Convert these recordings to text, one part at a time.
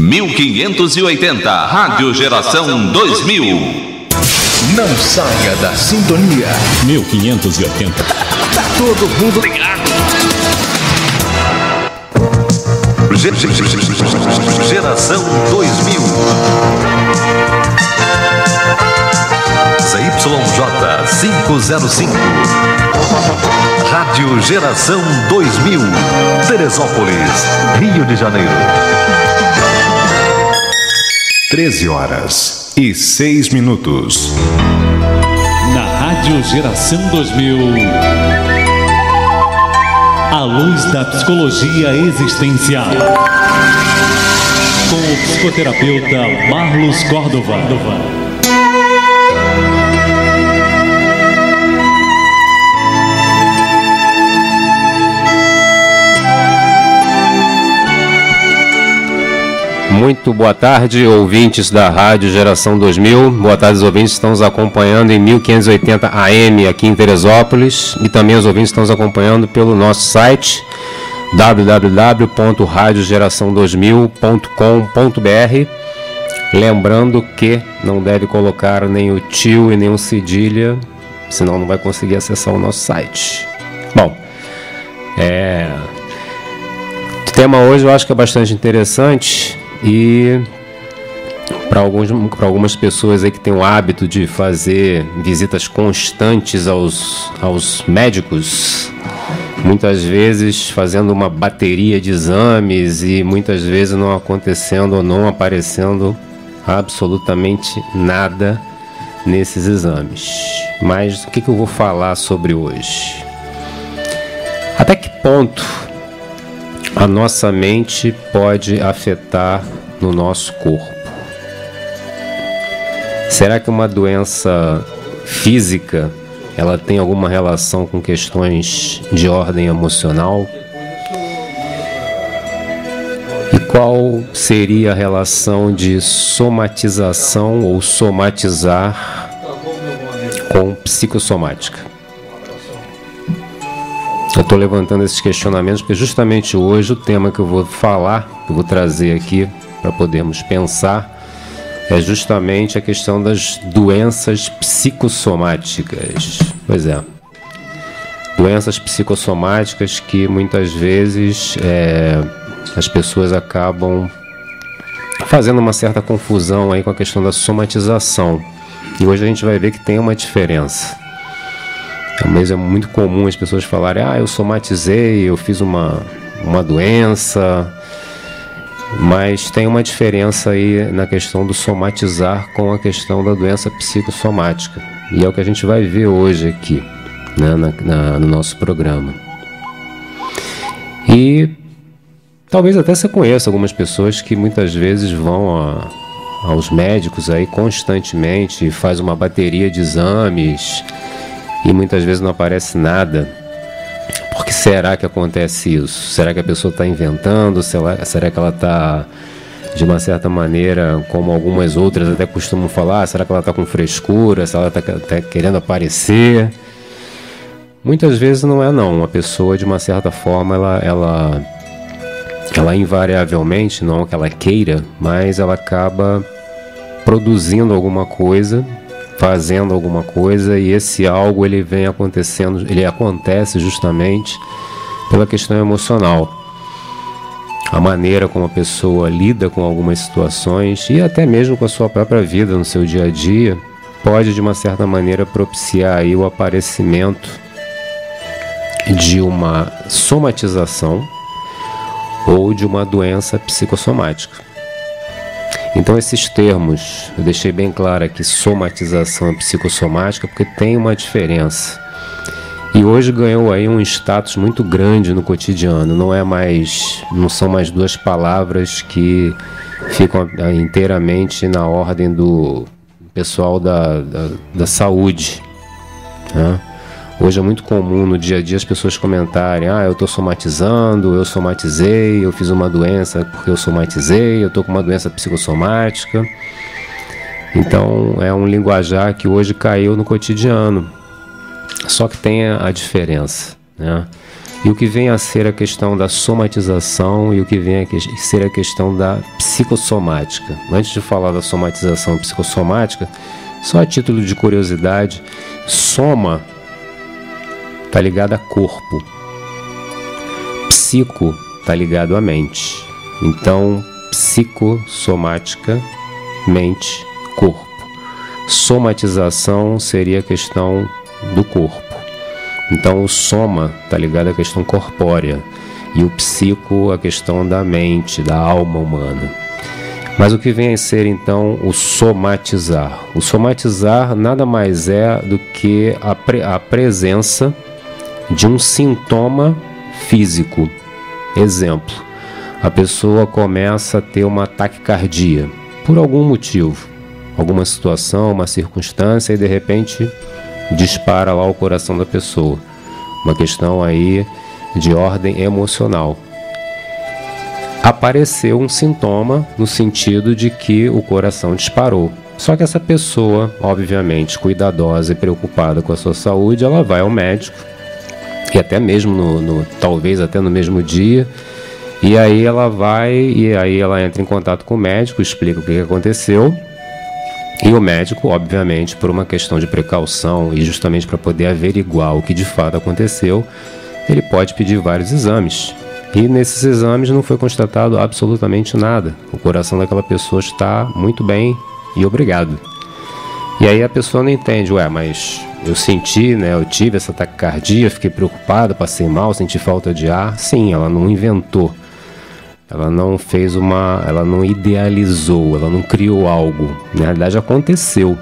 1580, Rádio Geração 2000. Não saia da sintonia. 1580. Tá todo mundo ligado. Geração 2000. ZYJ 505. Rádio Geração 2000. Teresópolis, Rio de Janeiro. 13h06. Na Rádio Geração 2000, a luz da psicologia existencial, com o psicoterapeuta Marlos Córdova. Muito boa tarde, ouvintes da Rádio Geração 2000. Boa tarde, os ouvintes que estão nos acompanhando em 1580 AM aqui em Teresópolis, e também os ouvintes que estão nos acompanhando pelo nosso site www.radiogeração2000.com.br. Lembrando que não deve colocar nem o tio e nem o cedilha, senão não vai conseguir acessar o nosso site. Bom, o tema hoje eu acho que é bastante interessante. E para algumas pessoas aí que têm o hábito de fazer visitas constantes aos médicos, muitas vezes fazendo uma bateria de exames e muitas vezes não acontecendo ou não aparecendo absolutamente nada nesses exames. Mas o que eu vou falar sobre hoje? Até que ponto a nossa mente pode afetar no nosso corpo? Será que uma doença física ela tem alguma relação com questões de ordem emocional? E qual seria a relação de somatização ou somatizar com psicossomática? Eu estou levantando esses questionamentos porque justamente hoje o tema que eu vou falar, que eu vou trazer aqui para podermos pensar, é justamente a questão das doenças psicossomáticas. Pois é, doenças psicossomáticas que muitas vezes as pessoas acabam fazendo uma certa confusão aí com a questão da somatização. E hoje a gente vai ver que tem uma diferença. Mas é muito comum as pessoas falarem: eu somatizei, eu fiz uma doença. Mas tem uma diferença aí na questão do somatizar com a questão da doença psicossomática. E é o que a gente vai ver hoje aqui, né, no nosso programa. E talvez até você conheça algumas pessoas que muitas vezes vão aos médicos aí constantemente e faz uma bateria de exames e muitas vezes não aparece nada. Por que será que acontece isso? Será que a pessoa está inventando? Será que ela está, de uma certa maneira, como algumas outras até costumam falar, será que ela está com frescura? Será que ela está querendo aparecer? Muitas vezes não é não. A pessoa, de uma certa forma, ela invariavelmente, não que ela queira, mas ela acaba produzindo alguma coisa, fazendo alguma coisa, e esse algo ele vem acontecendo, ele acontece justamente pela questão emocional. A maneira como a pessoa lida com algumas situações e até mesmo com a sua própria vida no seu dia a dia pode, de uma certa maneira, propiciar aí o aparecimento de uma somatização ou de uma doença psicossomática. Então esses termos, eu deixei bem claro aqui, somatização e psicossomática, porque tem uma diferença. E hoje ganhou aí um status muito grande no cotidiano. Não são mais duas palavras que ficam inteiramente na ordem do pessoal da saúde, né? Hoje é muito comum no dia a dia as pessoas comentarem: eu estou somatizando, eu somatizei, eu fiz uma doença porque eu somatizei, eu estou com uma doença psicossomática. Então é um linguajar que hoje caiu no cotidiano. Só que tem a diferença, né? e o que vem a ser a questão da somatização e o que vem a ser a questão da psicossomática. Antes de falar da somatização psicossomática, só a título de curiosidade, soma está ligado a corpo, psico está ligado à mente. Então, psicossomática, mente, corpo. Somatização seria a questão do corpo. Então, o soma está ligado à questão corpórea e o psico a questão da mente, da alma humana. Mas o que vem a ser, então, o somatizar? O somatizar nada mais é do que a presença de um sintoma físico. Exemplo, a pessoa começa a ter uma taquicardia por algum motivo, alguma situação, uma circunstância, e de repente dispara lá o coração da pessoa. Uma questão aí de ordem emocional. Apareceu um sintoma no sentido de que o coração disparou. Só que essa pessoa, obviamente, cuidadosa e preocupada com a sua saúde, ela vai ao médico, e até mesmo talvez até no mesmo dia, e aí ela entra em contato com o médico, explica o que aconteceu. E o médico, obviamente, por uma questão de precaução e justamente para poder averiguar o que de fato aconteceu, ele pode pedir vários exames. E nesses exames não foi constatado absolutamente nada. O coração daquela pessoa está muito bem e obrigado. E aí a pessoa não entende, mas eu senti, eu tive essa taquicardia, fiquei preocupado, passei mal, senti falta de ar. Sim, ela não inventou. Ela não ela não idealizou, ela não criou algo. Na realidade aconteceu.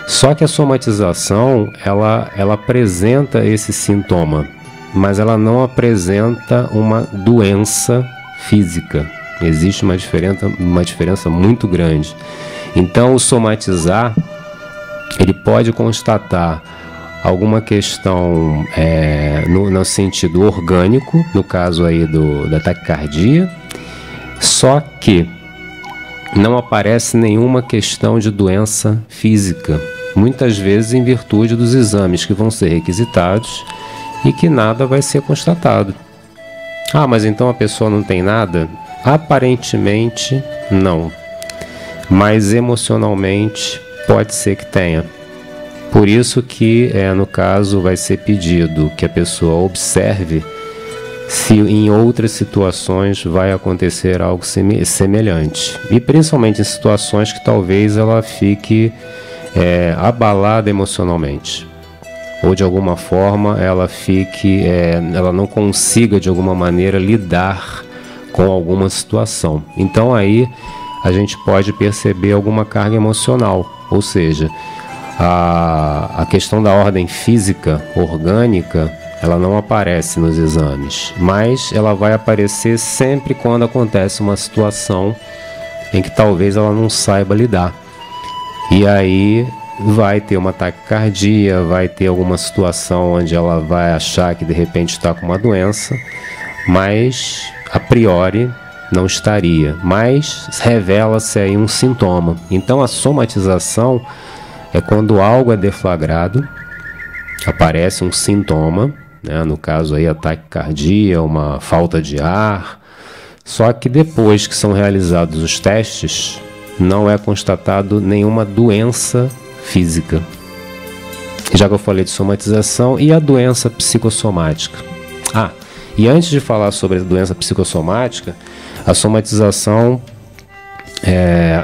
Só que a somatização, ela apresenta esse sintoma, mas ela não apresenta uma doença física. Existe uma diferença muito grande. Então o somatizar, ele pode constatar alguma questão no sentido orgânico, no caso aí da taquicardia, só que não aparece nenhuma questão de doença física, muitas vezes em virtude dos exames que vão ser requisitados e que nada vai ser constatado. Mas então a pessoa não tem nada? Aparentemente não, mas emocionalmente pode ser que tenha. Por isso que, no caso, vai ser pedido que a pessoa observe se em outras situações vai acontecer algo semelhante. E principalmente em situações que talvez ela fique abalada emocionalmente. Ou de alguma forma ela ela não consiga de alguma maneira lidar com alguma situação. Então aí a gente pode perceber alguma carga emocional, ou seja, a questão da ordem física, orgânica, ela não aparece nos exames, mas ela vai aparecer sempre quando acontece uma situação em que talvez ela não saiba lidar. E aí vai ter uma taquicardia, vai ter alguma situação onde ela vai achar que de repente está com uma doença, mas a priori não estaria, mas revela-se aí um sintoma. Então a somatização é quando algo é deflagrado, aparece um sintoma, no caso aí a taquicardia, uma falta de ar, só que depois que são realizados os testes, não é constatado nenhuma doença física. Já que eu falei de somatização, e a doença psicossomática? E antes de falar sobre a doença psicossomática, a somatização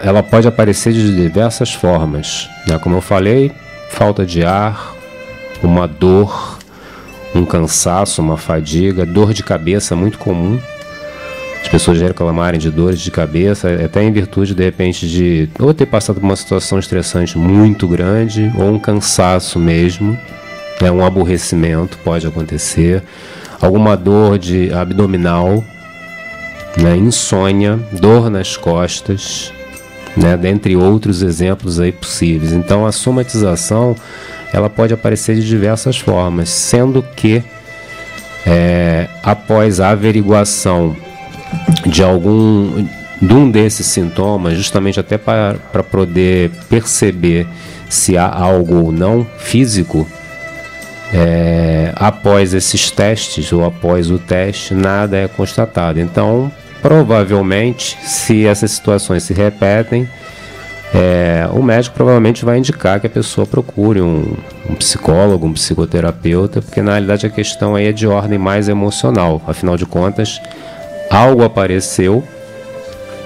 ela pode aparecer de diversas formas, como eu falei, falta de ar, uma dor, um cansaço, uma fadiga, dor de cabeça muito comum. As pessoas já reclamarem de dores de cabeça, até em virtude de repente de ou ter passado por uma situação estressante muito grande, ou um cansaço mesmo, um aborrecimento pode acontecer, alguma dor de abdominal, insônia, dor nas costas, dentre outros exemplos aí possíveis. Então a somatização ela pode aparecer de diversas formas, sendo que após a averiguação de um desses sintomas, justamente até para poder perceber se há algo ou não físico, após esses testes ou após o teste, nada é constatado. Então, provavelmente, se essas situações se repetem, o médico provavelmente vai indicar que a pessoa procure um psicólogo, um psicoterapeuta, porque na realidade a questão aí é de ordem mais emocional. Afinal de contas, algo apareceu,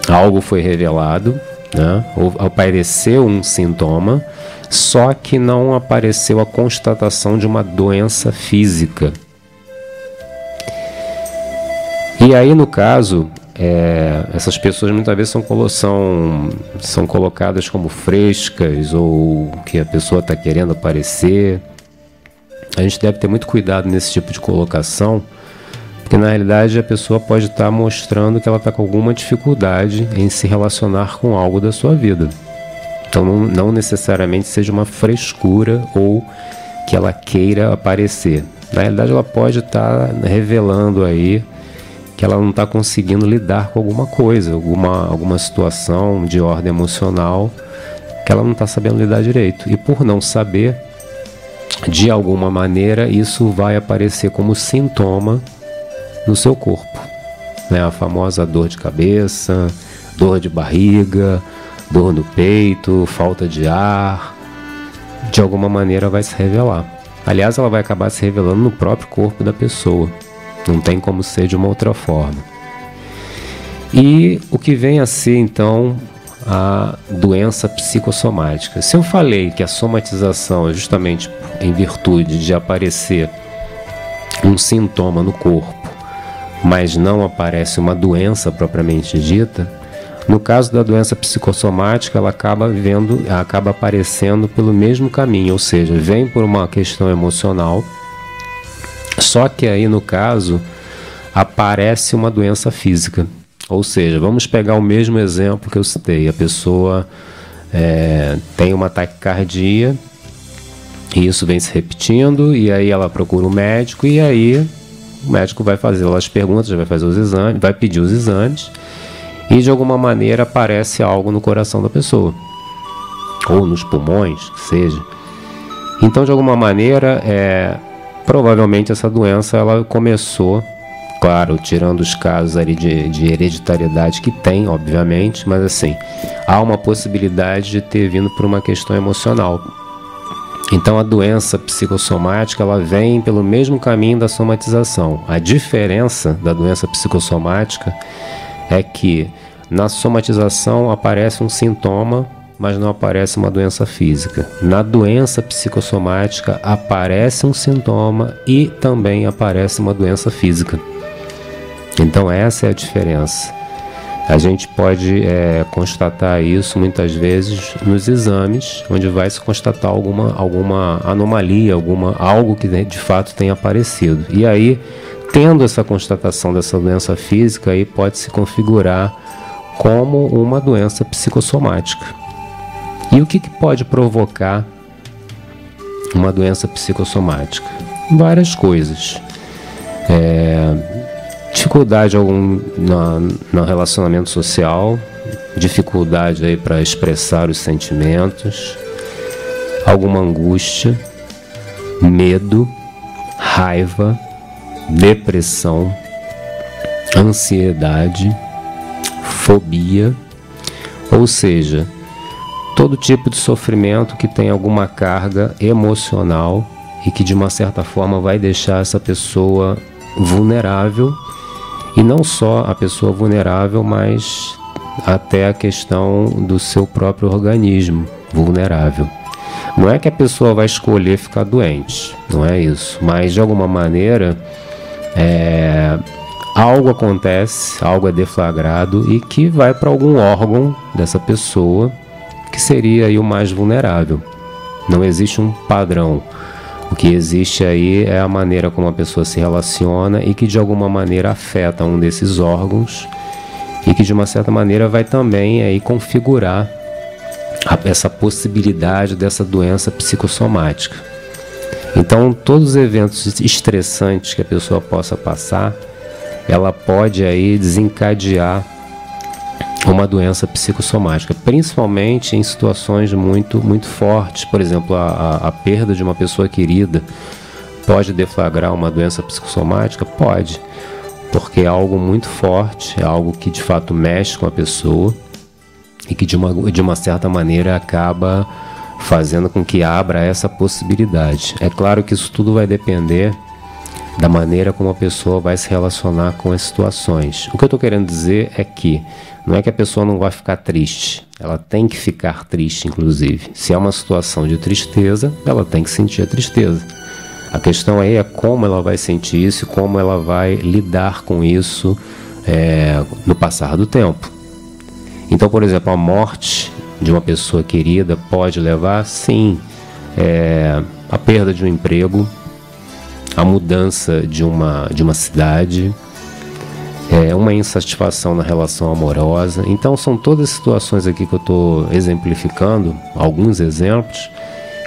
algo foi revelado, né? Ou apareceu um sintoma, só que não apareceu a constatação de uma doença física. E aí, no caso, essas pessoas muitas vezes são colocadas como frescas, ou que a pessoa está querendo aparecer. A gente deve ter muito cuidado nesse tipo de colocação, porque na realidade a pessoa pode estar mostrando que ela está com alguma dificuldade em se relacionar com algo da sua vida. Então não necessariamente seja uma frescura ou que ela queira aparecer. Na realidade ela pode estar revelando aí que ela não está conseguindo lidar com alguma coisa, alguma situação de ordem emocional que ela não está sabendo lidar direito. E por não saber, de alguma maneira isso vai aparecer como sintoma no seu corpo, né? A famosa dor de cabeça, dor de barriga, dor no peito, falta de ar, de alguma maneira vai se revelar. Aliás, ela vai acabar se revelando no próprio corpo da pessoa, não tem como ser de uma outra forma. E o que vem a ser então a doença psicossomática? Se eu falei que a somatização é justamente em virtude de aparecer um sintoma no corpo, mas não aparece uma doença propriamente dita, no caso da doença psicossomática, ela acaba aparecendo pelo mesmo caminho, ou seja, vem por uma questão emocional, só que aí no caso aparece uma doença física. Ou seja, vamos pegar o mesmo exemplo que eu citei, a pessoa tem uma taquicardia, e isso vem se repetindo, e aí ela procura um médico, e aí o médico vai fazer as perguntas, vai fazer os exames, vai pedir os exames, e de alguma maneira aparece algo no coração da pessoa, ou nos pulmões, que seja. Então, de alguma maneira, provavelmente essa doença ela começou, claro, tirando os casos ali de hereditariedade que tem, obviamente, mas assim, há uma possibilidade de ter vindo por uma questão emocional. Então a doença psicossomática ela vem pelo mesmo caminho da somatização. A diferença da doença psicossomática é que na somatização aparece um sintoma, mas não aparece uma doença física. Na doença psicossomática aparece um sintoma e também aparece uma doença física. Então essa é a diferença. A gente pode constatar isso muitas vezes nos exames, onde vai se constatar alguma anomalia, algo que de fato tenha aparecido. E aí, tendo essa constatação dessa doença física, aí pode se configurar como uma doença psicossomática. E o que pode provocar uma doença psicossomática? Várias coisas. Dificuldade no relacionamento social, dificuldade aí para expressar os sentimentos, alguma angústia, medo, raiva, depressão, ansiedade, fobia, ou seja, todo tipo de sofrimento que tem alguma carga emocional e que de uma certa forma vai deixar essa pessoa vulnerável. E não só a pessoa vulnerável, mas até a questão do seu próprio organismo vulnerável. Não é que a pessoa vai escolher ficar doente, não é isso. Mas de alguma maneira, algo acontece, algo é deflagrado e que vai para algum órgão dessa pessoa que seria aí o mais vulnerável. Não existe um padrão. O que existe aí é a maneira como a pessoa se relaciona e que de alguma maneira afeta um desses órgãos e que de uma certa maneira vai também aí configurar essa possibilidade dessa doença psicossomática. Então, todos os eventos estressantes que a pessoa possa passar, ela pode aí desencadear uma doença psicossomática, principalmente em situações muito, muito fortes, por exemplo, a perda de uma pessoa querida, Pode deflagrar uma doença psicossomática? Pode, porque é algo muito forte, é algo que de fato mexe com a pessoa e que de uma certa maneira acaba fazendo com que abra essa possibilidade. É claro que isso tudo vai depender da maneira como a pessoa vai se relacionar com as situações. O que eu estou querendo dizer é que não é que a pessoa não vai ficar triste, ela tem que ficar triste, inclusive. Se é uma situação de tristeza, ela tem que sentir a tristeza. A questão aí é como ela vai sentir isso e como ela vai lidar com isso no passar do tempo. Então, por exemplo, a morte de uma pessoa querida pode levar, sim, a perda de um emprego, a mudança de uma cidade, uma insatisfação na relação amorosa. Então são todas situações aqui que eu estou exemplificando, alguns exemplos,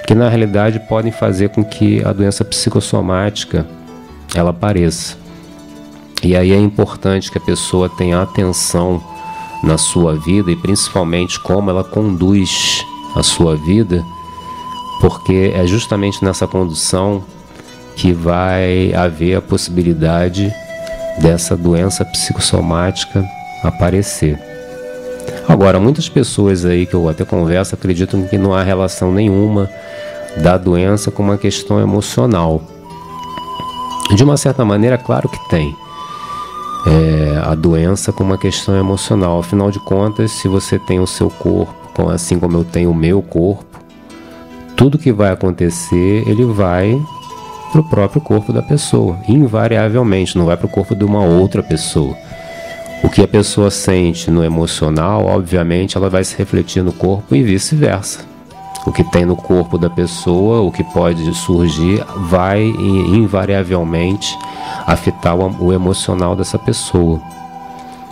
que na realidade podem fazer com que a doença psicossomática ela apareça. E aí é importante que a pessoa tenha atenção na sua vida e principalmente como ela conduz a sua vida, porque é justamente nessa condução que vai haver a possibilidade dessa doença psicossomática aparecer. Agora, muitas pessoas aí que eu até converso acreditam que não há relação nenhuma da doença com uma questão emocional. De uma certa maneira, claro que tem a doença com uma questão emocional. Afinal de contas, se você tem o seu corpo, assim como eu tenho o meu corpo, tudo que vai acontecer, ele vai para o próprio corpo da pessoa, invariavelmente, não vai para o corpo de uma outra pessoa. O que a pessoa sente no emocional, obviamente, ela vai se refletir no corpo e vice-versa. O que tem no corpo da pessoa, o que pode surgir, vai invariavelmente afetar o emocional dessa pessoa.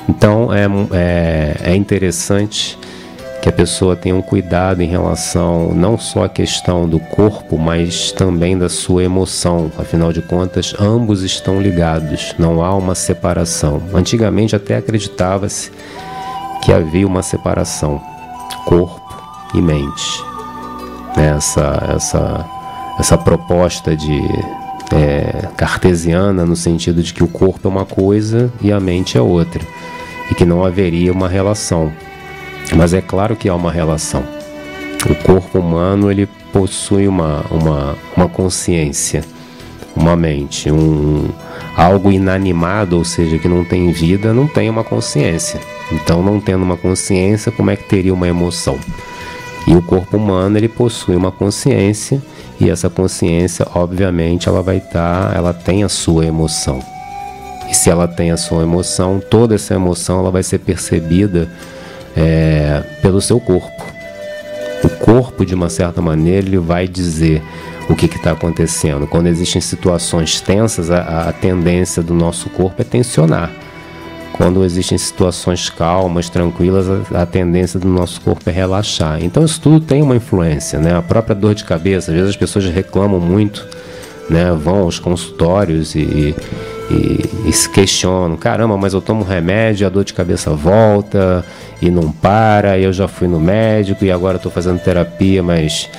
Então é interessante que a pessoa tenha um cuidado em relação não só à questão do corpo, mas também da sua emoção. Afinal de contas, ambos estão ligados, não há uma separação. Antigamente até acreditava-se que havia uma separação, corpo e mente. Essa proposta cartesiana, no sentido de que o corpo é uma coisa e a mente é outra, e que não haveria uma relação. Mas é claro que há uma relação. O corpo humano ele possui uma consciência, uma mente, algo inanimado, ou seja, que não tem vida, não tem uma consciência. Então, não tendo uma consciência, como é que teria uma emoção? E o corpo humano ele possui uma consciência, e essa consciência, obviamente, ela tem a sua emoção. E se ela tem a sua emoção, toda essa emoção ela vai ser percebida pelo seu corpo. O corpo, de uma certa maneira, ele vai dizer o que está acontecendo. Quando existem situações tensas, a tendência do nosso corpo é tensionar. Quando existem situações calmas, tranquilas, a tendência do nosso corpo é relaxar. Então isso tudo tem uma influência, né? A própria dor de cabeça, às vezes as pessoas reclamam muito, né? Vão aos consultórios e se questionam: caramba, mas eu tomo remédio, a dor de cabeça volta e não para, eu já fui no médico e agora estou fazendo terapia, mas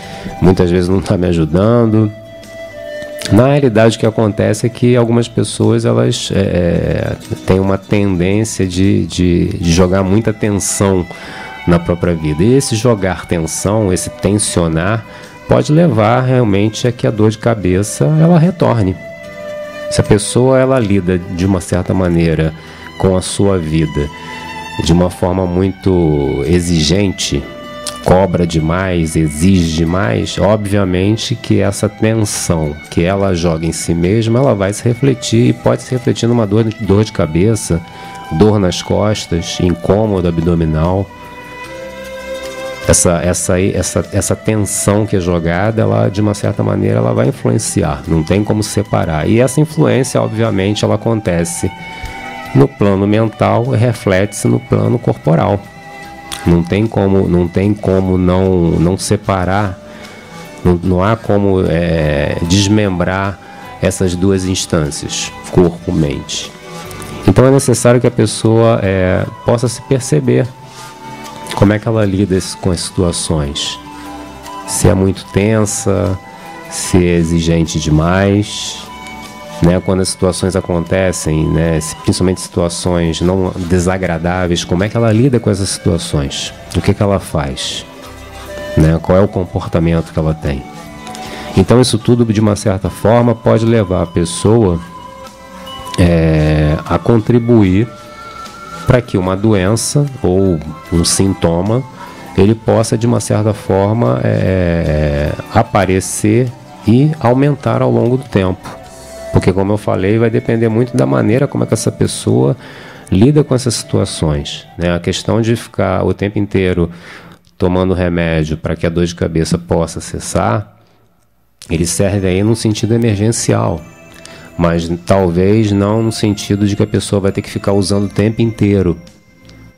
muitas vezes não está me ajudando. Na realidade, o que acontece é que algumas pessoas elas têm uma tendência de jogar muita tensão na própria vida, e esse jogar tensão, esse tensionar, pode levar realmente a que a dor de cabeça ela retorne. Se a pessoa ela lida de uma certa maneira com a sua vida de uma forma muito exigente, cobra demais, exige demais, obviamente que essa tensão que ela joga em si mesma, ela vai se refletir, e pode se refletir numa dor de cabeça, dor nas costas, incômodo abdominal. Essa tensão que é jogada, ela, de uma certa maneira, ela vai influenciar, não tem como separar. E essa influência, obviamente, ela acontece no plano mental e reflete-se no plano corporal. Não tem como não separar, não há como desmembrar essas duas instâncias, corpo e mente. Então é necessário que a pessoa possa se perceber como é que ela lida com as situações. Se é muito tensa, se é exigente demais, né? Quando as situações acontecem, né? Principalmente situações não desagradáveis, como é que ela lida com essas situações? O que ela faz? Né? Qual é o comportamento que ela tem? Então isso tudo, de uma certa forma, pode levar a pessoa a contribuir para que uma doença ou um sintoma ele possa, de uma certa forma, aparecer e aumentar ao longo do tempo. Porque, como eu falei, vai depender muito da maneira como é que essa pessoa lida com essas situações, né? A questão de ficar o tempo inteiro tomando remédio para que a dor de cabeça possa cessar, ele serve aí num sentido emergencial, mas talvez não no sentido de que a pessoa vai ter que ficar usando o tempo inteiro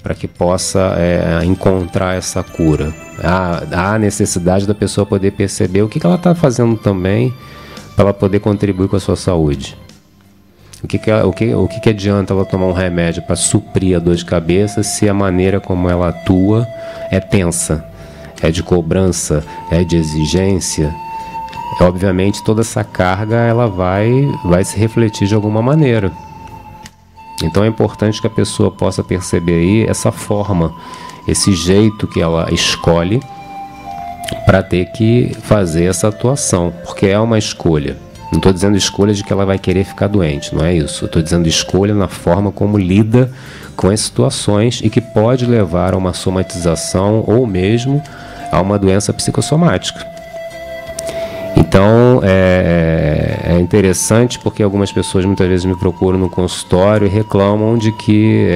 para que possa encontrar essa cura. Há a necessidade da pessoa poder perceber o que ela está fazendo também para ela poder contribuir com a sua saúde. O que adianta ela tomar um remédio para suprir a dor de cabeça se a maneira como ela atua é tensa, é de cobrança, é de exigência? Obviamente toda essa carga ela vai se refletir de alguma maneira. Então é importante que a pessoa possa perceber aí essa forma, esse jeito que ela escolhe para ter que fazer essa atuação, porque é uma escolha. Não estou dizendo escolha de que ela vai querer ficar doente, não é isso. Estou dizendo escolha na forma como lida com as situações e que pode levar a uma somatização ou mesmo a uma doença psicossomática. Então é interessante porque algumas pessoas muitas vezes me procuram no consultório e reclamam de que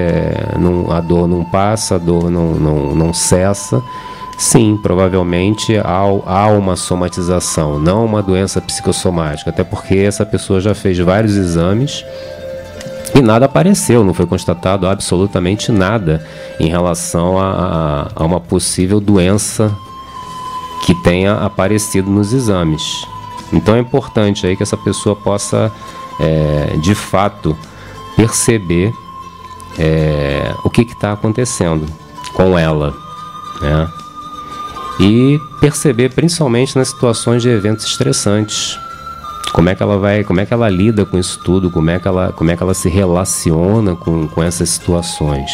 a dor não passa, a dor não cessa. Sim, provavelmente há uma somatização, não uma doença psicossomática, até porque essa pessoa já fez vários exames e nada apareceu, não foi constatado absolutamente nada em relação a uma possível doença que tenha aparecido nos exames. Então é importante aí que essa pessoa possa, de fato, perceber o que está acontecendo com ela, né? E perceber principalmente nas situações de eventos estressantes, como é que ela lida com isso tudo, como é que ela se relaciona com essas situações.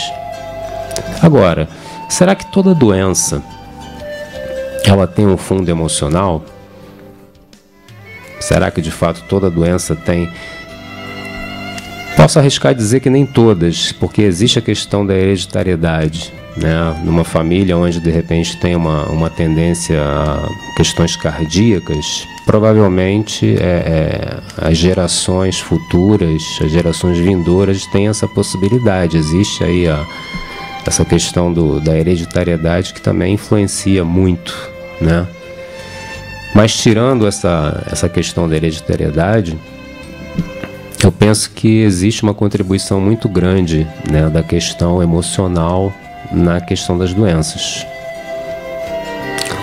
Agora, será que toda doença ela tem um fundo emocional? Será que de fato toda doença tem? Posso arriscar dizer que nem todas, porque existe a questão da hereditariedade, né? Numa família onde de repente tem uma tendência a questões cardíacas, provavelmente as gerações futuras, as gerações vindouras têm essa possibilidade. Existe aí essa questão da hereditariedade que também influencia muito, né? Mas tirando essa questão da hereditariedade, eu penso que existe uma contribuição muito grande, né, da questão emocional na questão das doenças.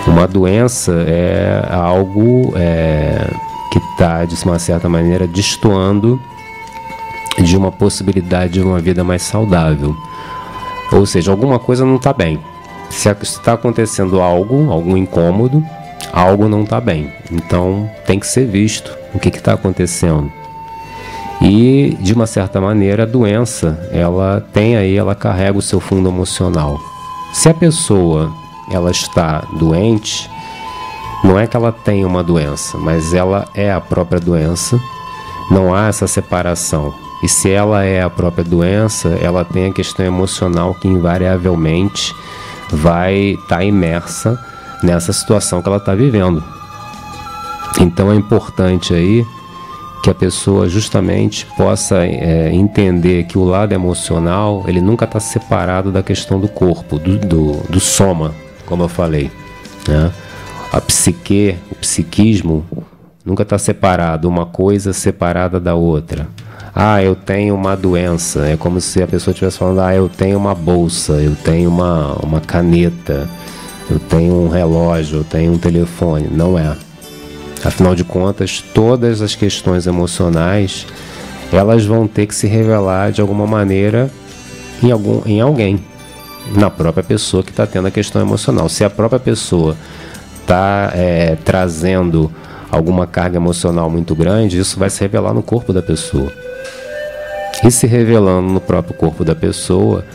Uma doença é algo que está, de uma certa maneira, destoando de uma possibilidade de uma vida mais saudável. Ou seja, alguma coisa não está bem. Se está acontecendo algum incômodo, algo não está bem. Então tem que ser visto o que está acontecendo. E, de uma certa maneira, a doença, ela carrega o seu fundo emocional. Se a pessoa ela está doente, não é que ela tem uma doença, mas ela é a própria doença. Não há essa separação. E se ela é a própria doença, ela tem a questão emocional que invariavelmente vai estar imersa nessa situação que ela está vivendo. Então é importante aí que a pessoa justamente possa entender que o lado emocional ele nunca está separado da questão do corpo, do soma, como eu falei, né? A psique, o psiquismo nunca está separado, uma coisa separada da outra. Eu tenho uma doença, é como se a pessoa estivesse falando, eu tenho uma bolsa, eu tenho uma caneta, eu tenho um relógio, eu tenho um telefone. Não é. Afinal de contas, todas as questões emocionais, elas vão ter que se revelar de alguma maneira em alguém, na própria pessoa que está tendo a questão emocional. Se a própria pessoa está trazendo alguma carga emocional muito grande, isso vai se revelar no corpo da pessoa. E se revelando no próprio corpo da pessoa,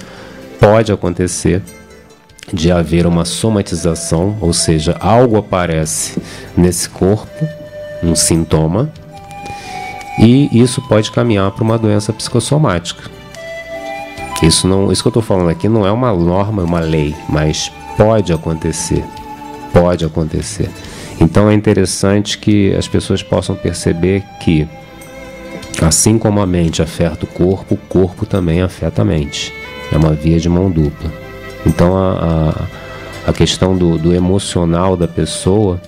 pode acontecer de haver uma somatização, ou seja, algo aparece nesse corpo, um sintoma, e isso pode caminhar para uma doença psicossomática. Isso que eu estou falando aqui não é uma norma, é uma lei, mas pode acontecer. Pode acontecer. Então é interessante que as pessoas possam perceber que, assim como a mente afeta o corpo também afeta a mente. É uma via de mão dupla. Então a questão do emocional da pessoa,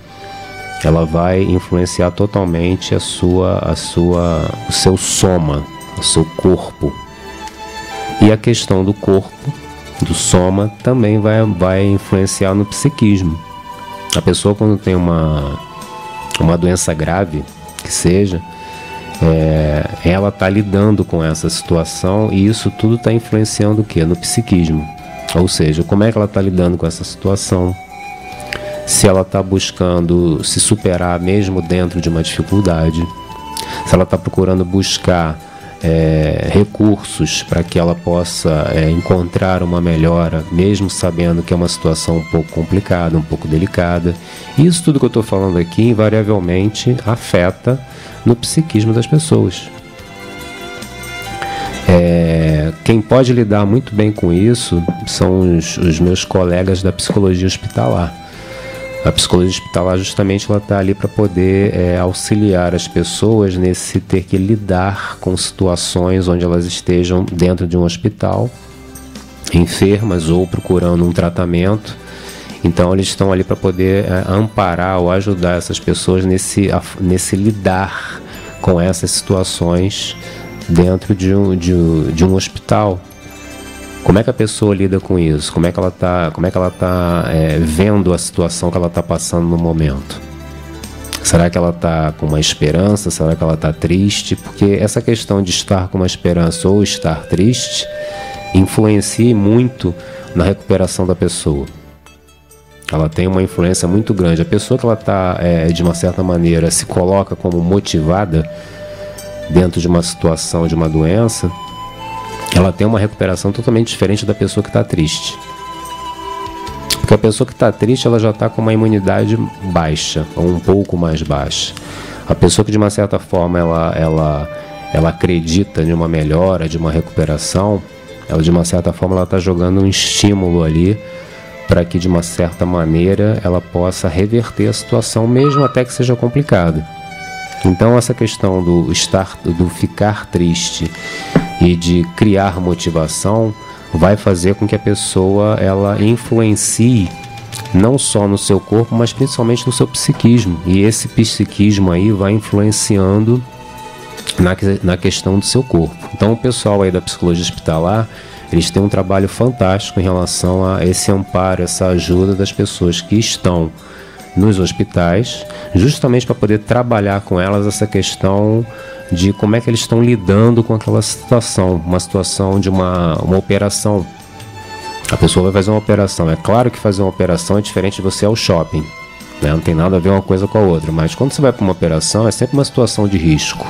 ela vai influenciar totalmente o seu soma, o seu corpo. E a questão do corpo, do soma, também vai influenciar no psiquismo. A pessoa, quando tem uma doença grave, que seja, ela está lidando com essa situação, e isso tudo está influenciando o quê? No psiquismo. Ou seja, como é que ela está lidando com essa situação? Se ela está buscando se superar mesmo dentro de uma dificuldade, se ela está procurando buscar recursos para que ela possa encontrar uma melhora, mesmo sabendo que é uma situação um pouco complicada, um pouco delicada. Isso tudo que eu estou falando aqui invariavelmente afeta no psiquismo das pessoas. Quem pode lidar muito bem com isso são os meus colegas da psicologia hospitalar. A psicologia hospitalar justamente ela está ali para poder auxiliar as pessoas nesse ter que lidar com situações onde elas estejam dentro de um hospital, enfermas ou procurando um tratamento. Então eles estão ali para poder amparar ou ajudar essas pessoas nesse lidar com essas situações dentro de um hospital. Como é que a pessoa lida com isso? Como é que ela está vendo a situação que ela está passando no momento? Será que ela está com uma esperança? Será que ela está triste? Porque essa questão de estar com uma esperança ou estar triste influencia muito na recuperação da pessoa. Ela tem uma influência muito grande. A pessoa que ela está, de uma certa maneira, se coloca como motivada dentro de uma situação, de uma doença, ela tem uma recuperação totalmente diferente da pessoa que está triste. Porque a pessoa que está triste, ela já está com uma imunidade baixa, ou um pouco mais baixa. A pessoa que de uma certa forma ela acredita em uma melhora, de uma recuperação, ela de uma certa forma ela está jogando um estímulo ali para que de uma certa maneira ela possa reverter a situação, mesmo até que seja complicada. Então essa questão do ficar triste e de criar motivação vai fazer com que a pessoa ela influencie não só no seu corpo, mas principalmente no seu psiquismo. E esse psiquismo aí vai influenciando na questão do seu corpo. Então o pessoal aí da psicologia hospitalar, eles têm um trabalho fantástico em relação a esse amparo, essa ajuda das pessoas que estão nos hospitais, justamente para poder trabalhar com elas essa questão de como é que eles estão lidando com aquela situação, uma situação de uma operação. A pessoa vai fazer uma operação. É claro que fazer uma operação é diferente de você ir ao shopping, né? Não tem nada a ver uma coisa com a outra, mas quando você vai para uma operação é sempre uma situação de risco.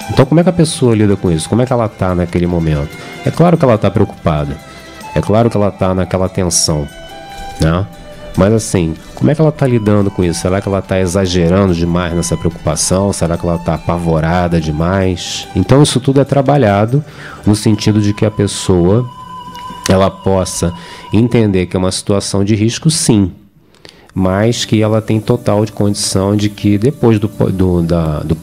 Então como é que a pessoa lida com isso? Como é que ela está naquele momento? É claro que ela está preocupada, é claro que ela está naquela tensão, né? Mas assim, como é que ela está lidando com isso? Será que ela está exagerando demais nessa preocupação? Será que ela está apavorada demais? Então isso tudo é trabalhado no sentido de que a pessoa ela possa entender que é uma situação de risco, sim, mas que ela tem total de condição de que depois do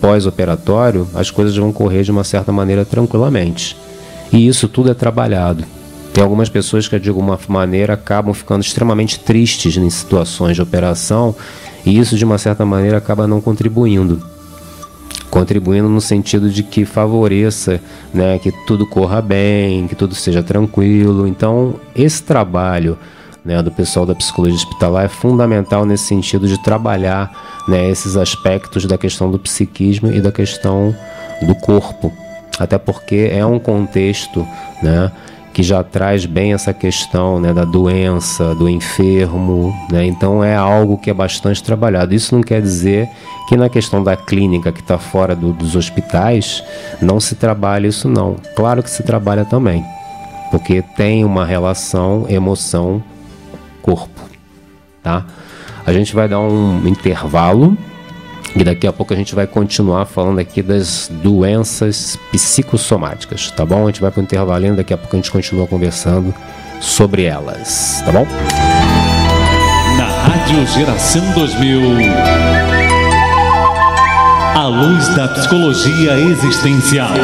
pós-operatório as coisas vão correr de uma certa maneira tranquilamente. E isso tudo é trabalhado. Tem algumas pessoas que, de alguma maneira, acabam ficando extremamente tristes em situações de operação, e isso, de uma certa maneira, acaba não contribuindo no sentido de que favoreça, né, que tudo corra bem, que tudo seja tranquilo. Então, esse trabalho, né, do pessoal da psicologia hospitalar é fundamental nesse sentido de trabalhar, né, esses aspectos da questão do psiquismo e da questão do corpo. Até porque é um contexto, né, que já traz bem essa questão, né, da doença, do enfermo, né? Então é algo que é bastante trabalhado. Isso não quer dizer que na questão da clínica, que está fora dos hospitais, não se trabalha isso não. Claro que se trabalha também, porque tem uma relação emoção-corpo, tá? A gente vai dar um intervalo e daqui a pouco a gente vai continuar falando aqui das doenças psicossomáticas, tá bom? A gente vai para o intervalo e daqui a pouco a gente continua conversando sobre elas, tá bom? Na Rádio Geração 2000, a luz da psicologia existencial,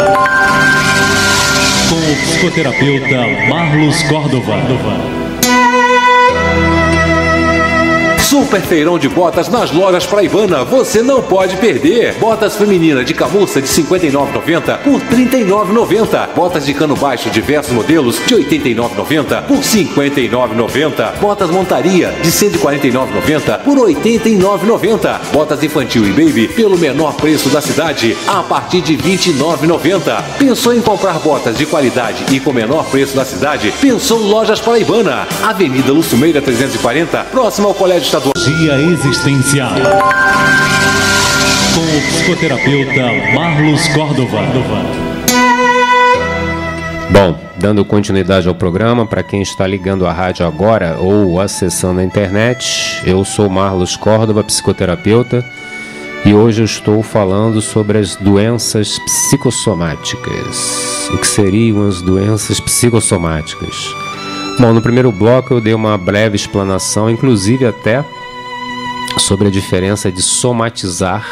com o psicoterapeuta Marlos Córdova. Super feirão de botas nas lojas Paraibana, você não pode perder. Botas femininas de camurça de R$ 59,90 por R$ 39,90. Botas de cano baixo diversos modelos de R$ 89,90 por R$ 59,90. Botas montaria de R$ 149,90 por R$ 89,90. Botas infantil e baby pelo menor preço da cidade, a partir de R$ 29,90. Pensou em comprar botas de qualidade e com menor preço da cidade? Pensou Lojas Paraibana, Avenida Luçumeira 340, próximo ao Colégio Estadual. Dia existencial, com o psicoterapeuta Marlos Córdova. Bom, dando continuidade ao programa, para quem está ligando a rádio agora ou acessando a internet, eu sou Marlos Córdova, psicoterapeuta, e hoje eu estou falando sobre as doenças psicossomáticas. O que seriam as doenças psicossomáticas? Bom, no primeiro bloco eu dei uma breve explanação, inclusive até sobre a diferença de somatizar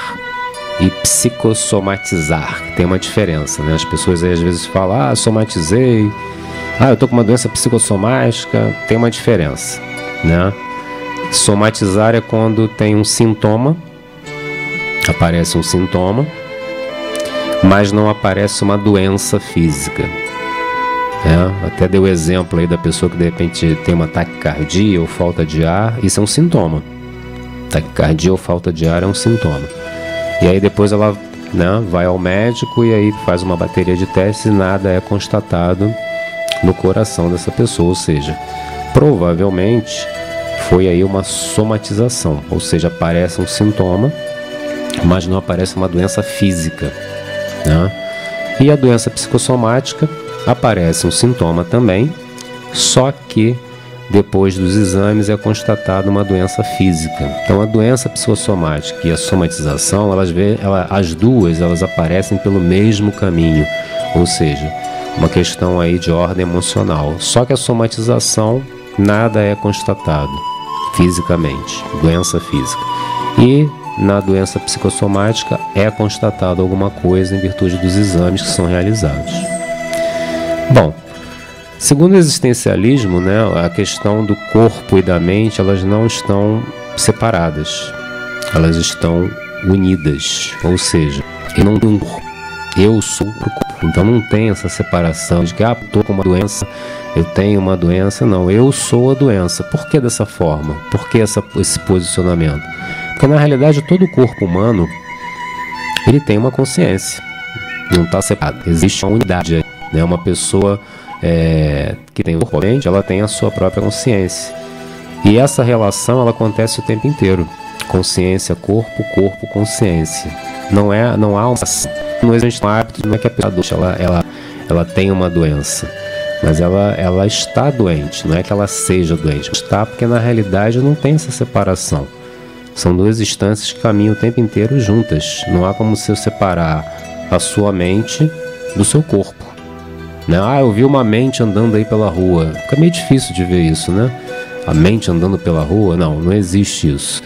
e psicossomatizar, que tem uma diferença, né? As pessoas aí às vezes falam, somatizei, eu tô com uma doença psicossomática, tem uma diferença, né? Somatizar é quando tem um sintoma, aparece um sintoma, mas não aparece uma doença física. Até deu o exemplo aí da pessoa que de repente tem uma taquicardia ou falta de ar, isso é um sintoma. Taquicardia ou falta de ar é um sintoma. E aí depois ela, né, vai ao médico e aí faz uma bateria de testes e nada é constatado no coração dessa pessoa, ou seja, provavelmente foi aí uma somatização, ou seja, aparece um sintoma, mas não aparece uma doença física, né? E a doença psicossomática aparece um sintoma também, só que depois dos exames é constatada uma doença física. Então a doença psicossomática e a somatização, as duas aparecem pelo mesmo caminho, ou seja, uma questão aí de ordem emocional. Só que a somatização nada é constatado fisicamente, doença física. E na doença psicossomática é constatado alguma coisa em virtude dos exames que são realizados. Bom, segundo o existencialismo, né, a questão do corpo e da mente, elas não estão separadas, elas estão unidas, ou seja, eu não tenho um corpo, eu sou o corpo, então não tem essa separação de que estou com uma doença, eu tenho uma doença, não, eu sou a doença. Por que dessa forma? Por que esse posicionamento? Porque na realidade todo o corpo humano, ele tem uma consciência, não está separado, existe uma unidade aí. Uma pessoa que tem o corpo, ela tem a sua própria consciência. E essa relação ela acontece o tempo inteiro. Consciência, corpo, corpo, consciência. Não há não existe um hábito, não é que a pessoa ela tem uma doença, mas ela está doente, não é que ela seja doente, está porque na realidade não tem essa separação. São duas instâncias que caminham o tempo inteiro juntas. Não há como você separar a sua mente do seu corpo. Eu vi uma mente andando aí pela rua. Fica meio difícil de ver isso, né? A mente andando pela rua, não existe isso.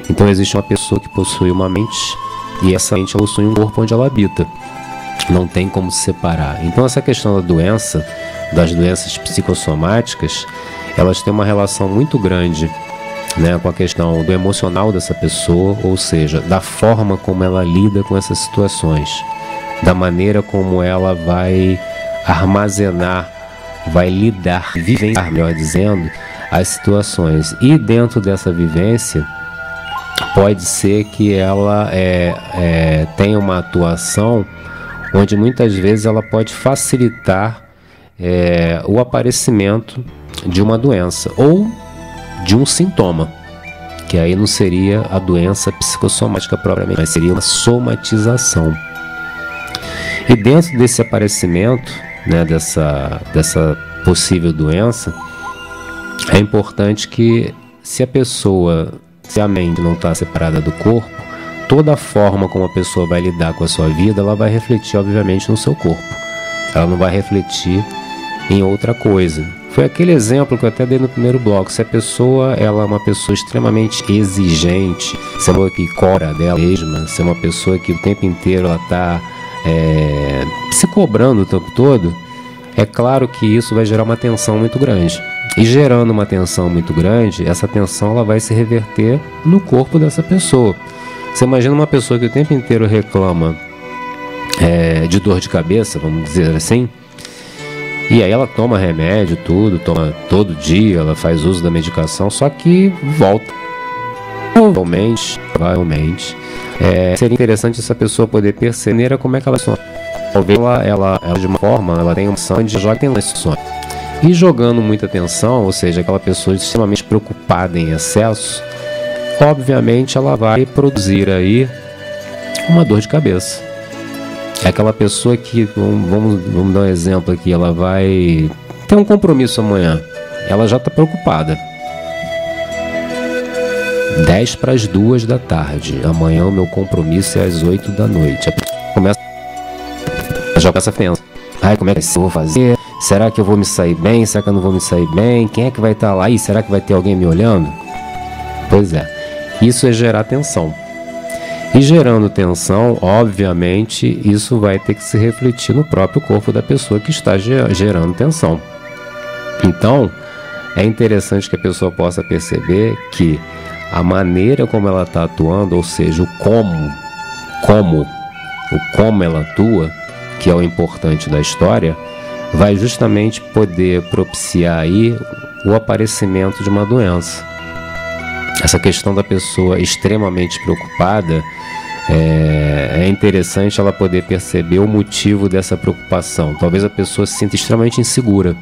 Então existe uma pessoa que possui uma mente e essa mente possui um corpo onde ela habita. Não tem como se separar. Então essa questão da doença, das doenças psicossomáticas, elas têm uma relação muito grande, né, com a questão do emocional dessa pessoa, ou seja, da forma como ela lida com essas situações, da maneira como ela vai armazenar, vai lidar, vivenciar, melhor dizendo, as situações. E dentro dessa vivência, pode ser que ela tenha uma atuação onde muitas vezes ela pode facilitar o aparecimento de uma doença ou de um sintoma, que aí não seria a doença psicossomática propriamente, mas seria uma somatização. E dentro desse aparecimento, né, dessa possível doença, é importante que se a mente não está separada do corpo, toda a forma como a pessoa vai lidar com a sua vida, ela vai refletir obviamente no seu corpo. Ela não vai refletir em outra coisa. Foi aquele exemplo que eu até dei no primeiro bloco. Se a pessoa ela é uma pessoa extremamente exigente, se é uma pessoa que cobra dela mesma, se é uma pessoa que o tempo inteiro ela está se cobrando o tempo todo, é claro que isso vai gerar uma tensão muito grande. E gerando uma tensão muito grande, essa tensão ela vai se reverter no corpo dessa pessoa. Você imagina uma pessoa que o tempo inteiro reclama de dor de cabeça, vamos dizer assim, e aí ela toma remédio, toma todo dia, ela faz uso da medicação, só que volta. Provavelmente, seria interessante essa pessoa poder perceber como é que ela soma. Talvez ela de uma forma, ela tem uma ação de jogar atenção. E jogando muita atenção, ou seja, aquela pessoa extremamente preocupada em excesso, obviamente ela vai produzir aí uma dor de cabeça. É aquela pessoa que, vamos dar um exemplo aqui, ela vai ter um compromisso amanhã, ela já está preocupada. 1:50 da tarde, amanhã o meu compromisso é às 8 da noite. A pessoa começa a jogar essa ofensa. Ai, como é que eu vou fazer? Será que eu vou me sair bem? Será que eu não vou me sair bem? Quem é que vai estar lá? E será que vai ter alguém me olhando? Pois é, isso é gerar tensão. E gerando tensão, obviamente, isso vai ter que se refletir no próprio corpo da pessoa que está gerando tensão. Então, é interessante que a pessoa possa perceber que a maneira como ela está atuando, ou seja, o como ela atua, que é o importante da história, vai justamente poder propiciar aí o aparecimento de uma doença. Essa questão da pessoa extremamente preocupada, é interessante ela poder perceber o motivo dessa preocupação. Talvez a pessoa se sinta extremamente insegura.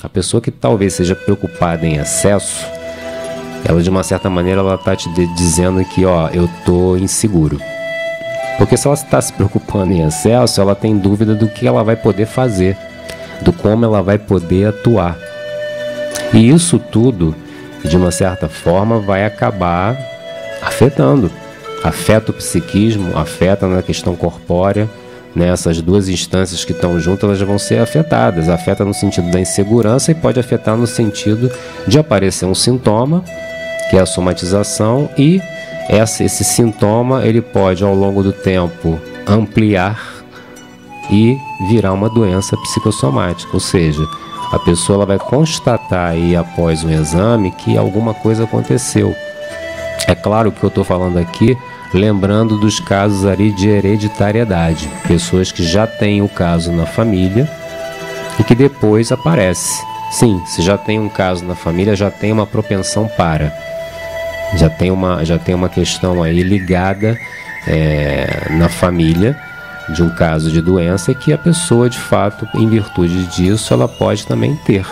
A pessoa que talvez seja preocupada em excesso, ela de uma certa maneira ela está te dizendo que eu estou inseguro. Porque se ela está se preocupando em excesso, ela tem dúvida do que ela vai poder fazer, do como ela vai poder atuar. E isso tudo, de uma certa forma, vai acabar afetando. Afeta o psiquismo, afeta na questão corpórea, né? Essas duas instâncias que estão juntas, elas já vão ser afetadas. Afeta no sentido da insegurança e pode afetar no sentido de aparecer um sintoma, que é a somatização, e esse sintoma ele pode ao longo do tempo ampliar e virar uma doença psicossomática, ou seja, a pessoa ela vai constatar aí após um exame que alguma coisa aconteceu. É claro que eu estou falando aqui lembrando dos casos ali de hereditariedade, pessoas que já têm o caso na família e que depois aparece. Sim, se já tem um caso na família, já tem uma propensão para. Já tem uma questão aí ligada na família de um caso de doença que a pessoa, de fato, em virtude disso, ela pode também ter.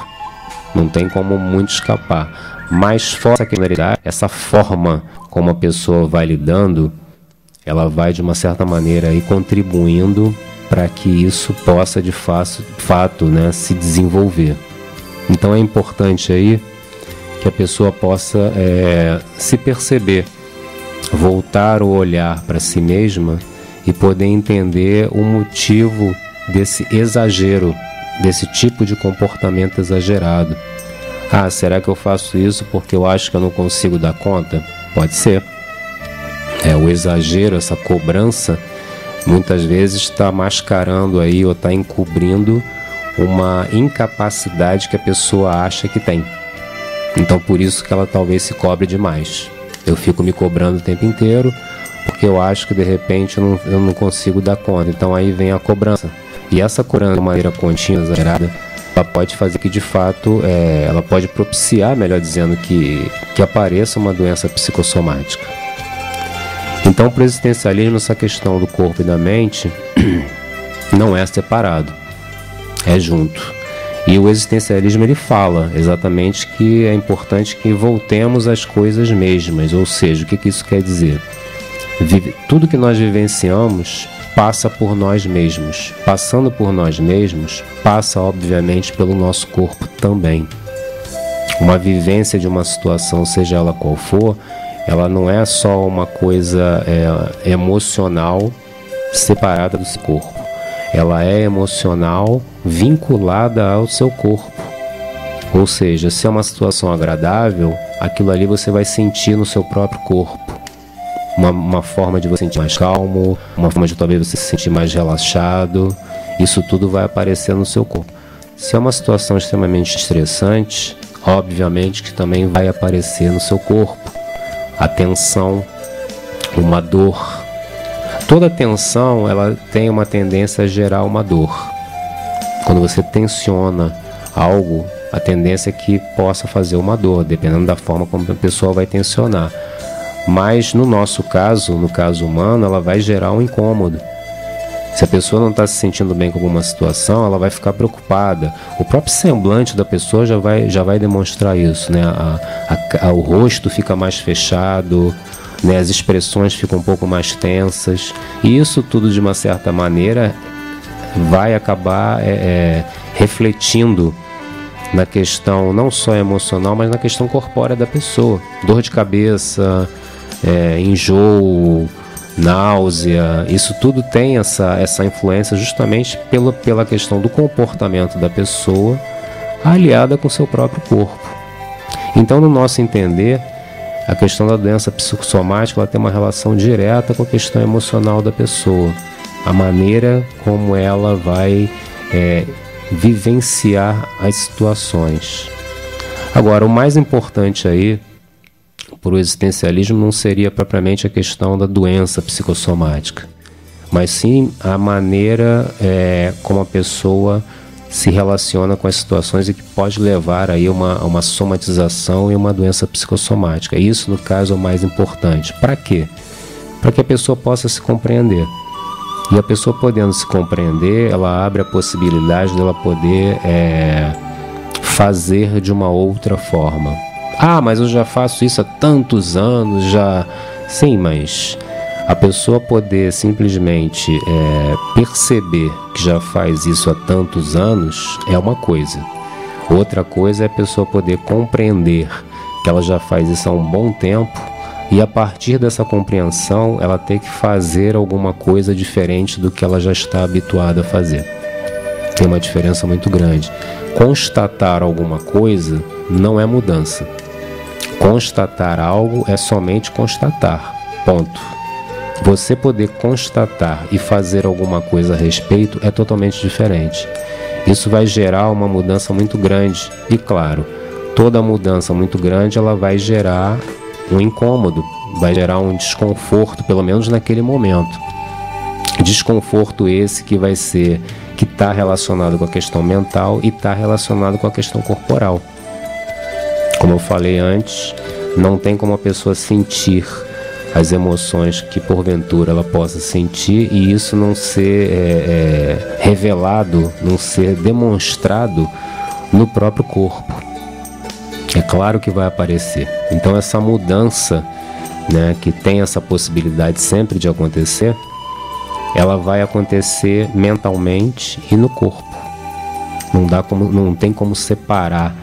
Não tem como muito escapar. Mas fora essa forma como a pessoa vai lidando, ela vai, de uma certa maneira, aí, contribuindo para que isso possa, de fato, né, se desenvolver. Então é importante aí que a pessoa possa se perceber, voltar o olhar para si mesma e poder entender o motivo desse exagero, desse tipo de comportamento exagerado. Ah, será que eu faço isso porque eu acho que eu não consigo dar conta? Pode ser. O exagero, essa cobrança, muitas vezes está mascarando aí ou está encobrindo uma incapacidade que a pessoa acha que tem. Então por isso que ela talvez se cobre demais. Eu fico me cobrando o tempo inteiro porque eu acho que de repente eu não consigo dar conta. Então aí vem a cobrança. E essa cobrança de maneira contínua, exagerada, ela pode fazer que de fato, ela pode propiciar, melhor dizendo, que apareça uma doença psicossomática. Então para o existencialismo, essa questão do corpo e da mente não é separado, é junto. E o existencialismo ele fala exatamente que é importante que voltemos às coisas mesmas, ou seja, o que isso quer dizer? Tudo que nós vivenciamos passa por nós mesmos. Passando por nós mesmos, passa obviamente pelo nosso corpo também. Uma vivência de uma situação, seja ela qual for, ela não é só uma coisa emocional separada do seu corpo. Ela é emocional vinculada ao seu corpo. Ou seja, se é uma situação agradável, aquilo ali você vai sentir no seu próprio corpo. Uma forma de você se sentir mais calmo, uma forma de talvez você se sentir mais relaxado. Isso tudo vai aparecer no seu corpo. Se é uma situação extremamente estressante, obviamente que também vai aparecer no seu corpo. A tensão, uma dor. Toda tensão, ela tem uma tendência a gerar uma dor. Quando você tensiona algo, a tendência é que possa fazer uma dor, dependendo da forma como a pessoa vai tensionar. Mas no nosso caso, no caso humano, ela vai gerar um incômodo. Se a pessoa não está se sentindo bem com alguma situação, ela vai ficar preocupada. O próprio semblante da pessoa já vai demonstrar isso, né? O rosto fica mais fechado, né? As expressões ficam um pouco mais tensas. E isso tudo, de uma certa maneira, vai acabar refletindo na questão não só emocional, mas na questão corpórea da pessoa. Dor de cabeça, enjoo, náusea, isso tudo tem essa influência justamente pela questão do comportamento da pessoa aliada com o seu próprio corpo. Então, no nosso entender, a questão da doença psicossomática ela tem uma relação direta com a questão emocional da pessoa, a maneira como ela vai vivenciar as situações. Agora, o mais importante aí para o existencialismo não seria propriamente a questão da doença psicossomática, mas sim a maneira como a pessoa se relaciona com as situações e que pode levar aí uma somatização e uma doença psicossomática. Isso, no caso, é o mais importante. Para quê? Para que a pessoa possa se compreender. E a pessoa podendo se compreender, ela abre a possibilidade dela poder fazer de uma outra forma. Ah, mas eu já faço isso há tantos anos, já... Sim, mas a pessoa poder simplesmente perceber que já faz isso há tantos anos é uma coisa. Outra coisa é a pessoa poder compreender que ela já faz isso há um bom tempo e a partir dessa compreensão ela ter que fazer alguma coisa diferente do que ela já está habituada a fazer. Tem uma diferença muito grande. Constatar alguma coisa não é mudança. Constatar algo é somente constatar. Ponto. Você poder constatar e fazer alguma coisa a respeito é totalmente diferente. Isso vai gerar uma mudança muito grande. E claro, toda mudança muito grande ela vai gerar um incômodo, vai gerar um desconforto, pelo menos naquele momento. Desconforto esse que está relacionado com a questão mental e está relacionado com a questão corporal. Como eu falei antes, não tem como a pessoa sentir as emoções que porventura ela possa sentir e isso não ser revelado, não ser demonstrado no próprio corpo. É claro que vai aparecer. Então essa mudança, né, que tem essa possibilidade sempre de acontecer, ela vai acontecer mentalmente e no corpo. Não tem como separar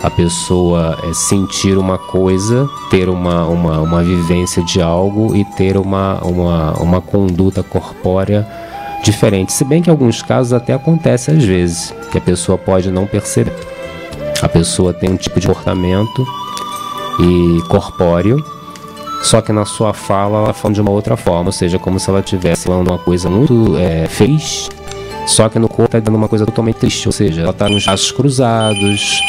a pessoa sentir uma coisa, ter uma vivência de algo e ter uma conduta corpórea diferente. Se bem que em alguns casos até acontece às vezes, que a pessoa pode não perceber. A pessoa tem um tipo de comportamento corpóreo, só que na sua fala ela fala de uma outra forma, ou seja, como se ela estivesse falando uma coisa muito feliz, só que no corpo está dando uma coisa totalmente triste, ou seja, ela está com os braços cruzados,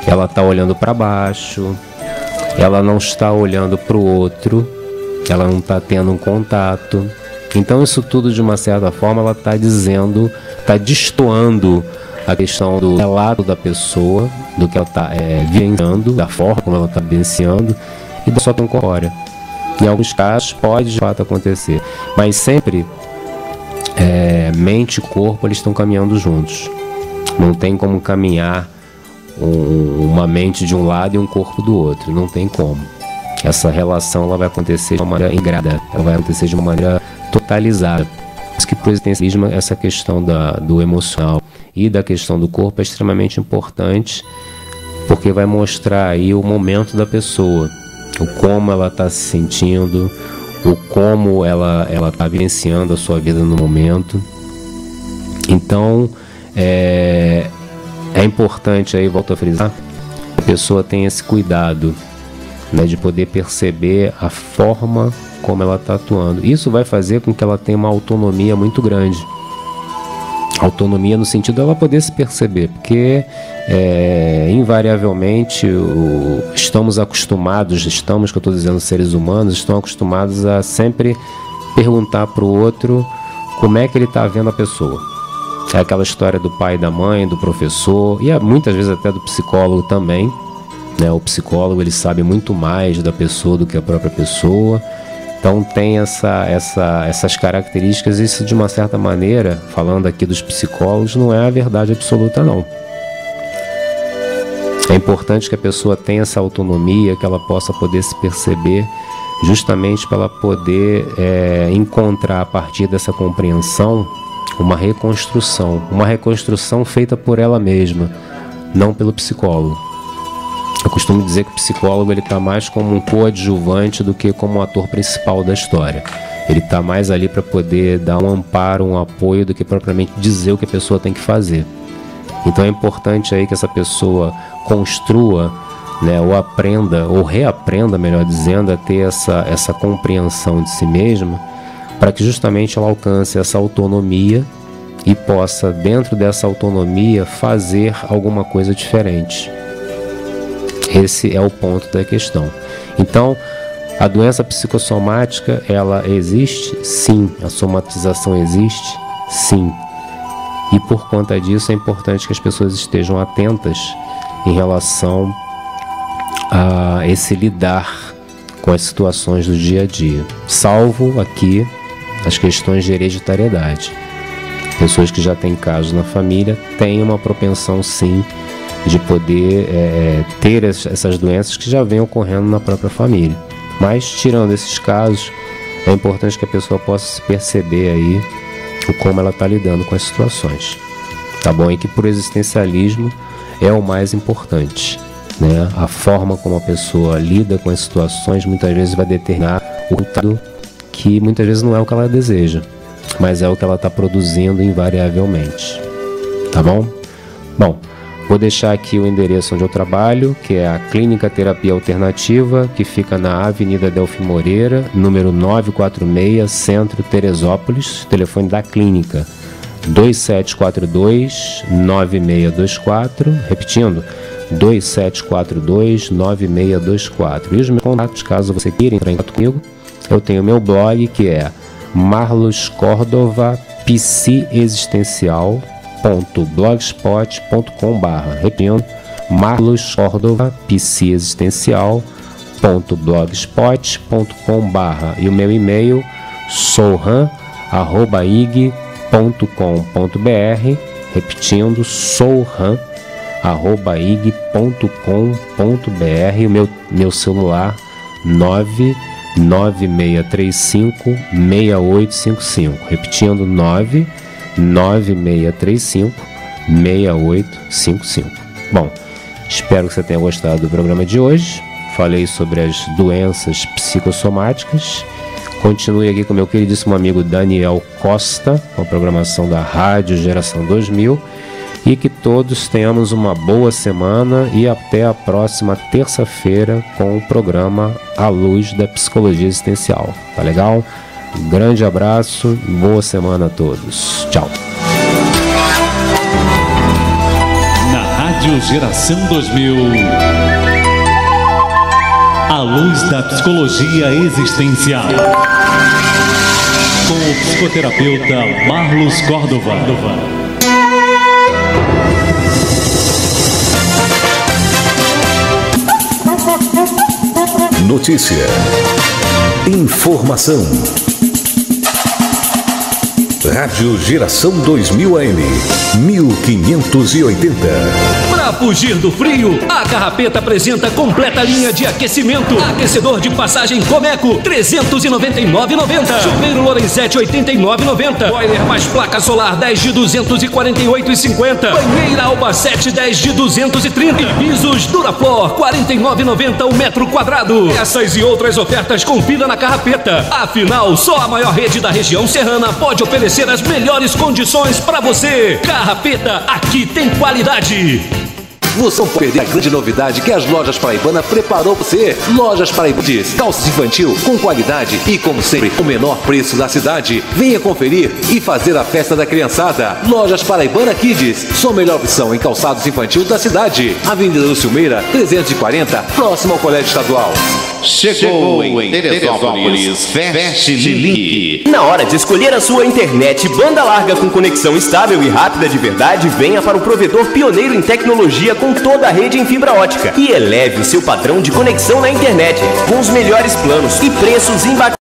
ela está olhando para baixo, ela não está olhando para o outro, ela não está tendo um contato. Então isso tudo, de uma certa forma, ela está dizendo, está destoando a questão do relato da pessoa, do que ela está vivenciando, da forma como ela está vivenciando e da sua questão corpórea. Em alguns casos pode de fato acontecer, mas sempre mente e corpo eles estão caminhando juntos. Não tem como caminhar uma mente de um lado e um corpo do outro. Não tem como. Essa relação ela vai acontecer de uma maneira integrada, ela vai acontecer de uma maneira totalizada. Por isso que para o existencialismo essa questão do emocional e da questão do corpo é extremamente importante, porque vai mostrar aí o momento da pessoa, o como ela está se sentindo, o como ela está vivenciando a sua vida no momento. Então é importante aí, volto a frisar, que a pessoa tenha esse cuidado, né, de poder perceber a forma como ela está atuando. Isso vai fazer com que ela tenha uma autonomia muito grande. Autonomia no sentido de ela poder se perceber, porque invariavelmente estamos acostumados, que eu estou dizendo, seres humanos, estão acostumados a sempre perguntar para o outro como é que ele está vendo a pessoa. É aquela história do pai, da mãe, do professor, e muitas vezes até do psicólogo também, né? O psicólogo ele sabe muito mais da pessoa do que a própria pessoa. Então tem essas características. Isso, de uma certa maneira, falando aqui dos psicólogos, não é a verdade absoluta, não. É importante que a pessoa tenha essa autonomia, que ela possa poder se perceber, justamente para ela poder encontrar, a partir dessa compreensão, uma reconstrução feita por ela mesma, não pelo psicólogo. Eu costumo dizer que o psicólogo está mais como um coadjuvante do que como um ator principal da história. Ele está mais ali para poder dar um amparo, um apoio, do que propriamente dizer o que a pessoa tem que fazer. Então é importante aí que essa pessoa construa, né, ou aprenda, ou reaprenda, melhor dizendo, a ter essa compreensão de si mesma, para que justamente ela alcance essa autonomia e possa, dentro dessa autonomia, fazer alguma coisa diferente. Esse é o ponto da questão. Então, a doença psicossomática, ela existe? Sim. A somatização existe? Sim. E por conta disso é importante que as pessoas estejam atentas em relação a esse lidar com as situações do dia a dia. Salvo aqui as questões de hereditariedade. Pessoas que já têm casos na família têm uma propensão, sim, de poder ter essas doenças que já vêm ocorrendo na própria família. Mas, tirando esses casos, é importante que a pessoa possa se perceber aí como ela está lidando com as situações. Tá bom? E que por existencialismo é o mais importante, né? A forma como a pessoa lida com as situações muitas vezes vai determinar o resultado, que muitas vezes não é o que ela deseja, mas é o que ela está produzindo invariavelmente. Tá bom? Bom, vou deixar aqui o endereço onde eu trabalho, que é a Clínica Terapia Alternativa, que fica na Avenida Delfim Moreira, número 946, Centro, Teresópolis. Telefone da clínica 2742-9624, repetindo, 2742-9624. E os meus contatos, caso você queira entrar em contato comigo, eu tenho meu blog, que é marloscordova.psiexistencial.blogspot.com/, repetindo, marloscordova.psiexistencial.blogspot.com/, e o meu e-mail souhan@ig.com.br, repetindo, souhan@ig.com.br, e o meu celular 99635-6855, repetindo, 99635-6855. Bom, espero que você tenha gostado do programa de hoje. Falei sobre as doenças psicossomáticas. Continue aqui com meu queridíssimo amigo Daniel Costa, com a programação da Rádio Geração 2000. E que todos tenhamos uma boa semana e até a próxima terça-feira com o programa A Luz da Psicologia Existencial. Tá legal? Um grande abraço e boa semana a todos. Tchau. Na Rádio Geração 2000, A Luz da Psicologia Existencial, com o psicoterapeuta Marlos Córdova. Notícia, informação, Rádio Geração 2000 AM, 1580. Para fugir do frio, a Carrapeta apresenta completa linha de aquecimento. Aquecedor de passagem Comeco, R$ 399,90. Chuveiro Lorenzetti, R$ 89,90. Boiler mais placa solar, 10 de R$ 248,50. Banheira Albacete, 10 de R$ 230. E pisos Duraflor, R$ 49,90 o metro quadrado. Essas e outras ofertas confira na Carrapeta. Afinal, só a maior rede da região serrana pode oferecer as melhores condições para você. Carrapeta, aqui tem qualidade. Você não pode perder a grande novidade que as Lojas Paraibana preparou para você. Lojas Paraibana Kids, calças infantil com qualidade e, como sempre, o menor preço da cidade. Venha conferir e fazer a festa da criançada. Lojas Paraibana Kids, sua melhor opção em calçados infantil da cidade. Avenida do Silmeira, 340, próximo ao Colégio Estadual. Chegou em Teresópolis Fast Link. Na hora de escolher a sua internet banda larga com conexão estável e rápida de verdade, venha para o provedor pioneiro em tecnologia com toda a rede em fibra ótica e eleve o seu padrão de conexão na internet com os melhores planos e preços imbatíveis.